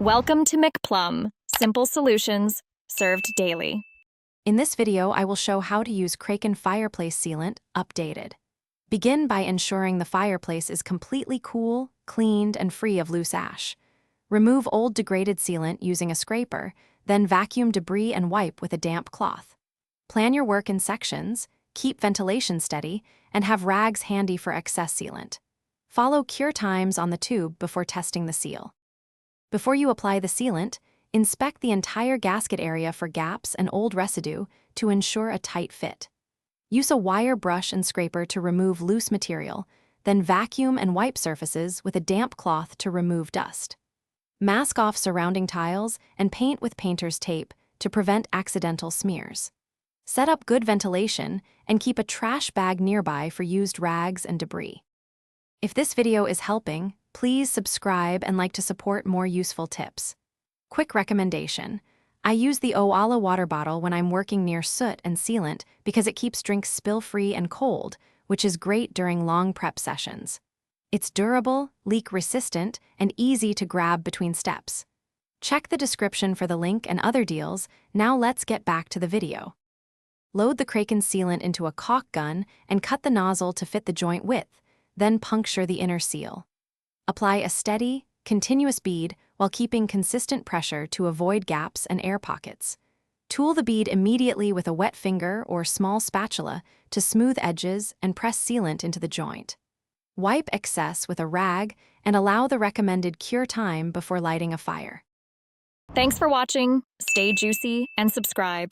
Welcome to McPlum, simple solutions served daily. In this video, I will show how to use Kraken Fireplace Sealant updated. Begin by ensuring the fireplace is completely cool, cleaned, and free of loose ash. Remove old degraded sealant using a scraper, then vacuum debris and wipe with a damp cloth. Plan your work in sections, keep ventilation steady, and have rags handy for excess sealant. Follow cure times on the tube before testing the seal. Before you apply the sealant, inspect the entire gasket area for gaps and old residue to ensure a tight fit. Use a wire brush and scraper to remove loose material, then vacuum and wipe surfaces with a damp cloth to remove dust. Mask off surrounding tiles and paint with painter's tape to prevent accidental smears. Set up good ventilation and keep a trash bag nearby for used rags and debris. If this video is helping, please subscribe and like to support more useful tips. Quick recommendation: I use the Oala water bottle when I'm working near soot and sealant because it keeps drinks spill-free and cold, which is great during long prep sessions. It's durable, leak-resistant, and easy to grab between steps. Check the description for the link and other deals. Now let's get back to the video. Load the Kraken sealant into a caulk gun and cut the nozzle to fit the joint width, then puncture the inner seal. Apply a steady, continuous bead while keeping consistent pressure to avoid gaps and air pockets. Tool the bead immediately with a wet finger or small spatula to smooth edges and press sealant into the joint. Wipe excess with a rag and allow the recommended cure time before lighting a fire. Thanks for watching. Stay juicy and subscribe.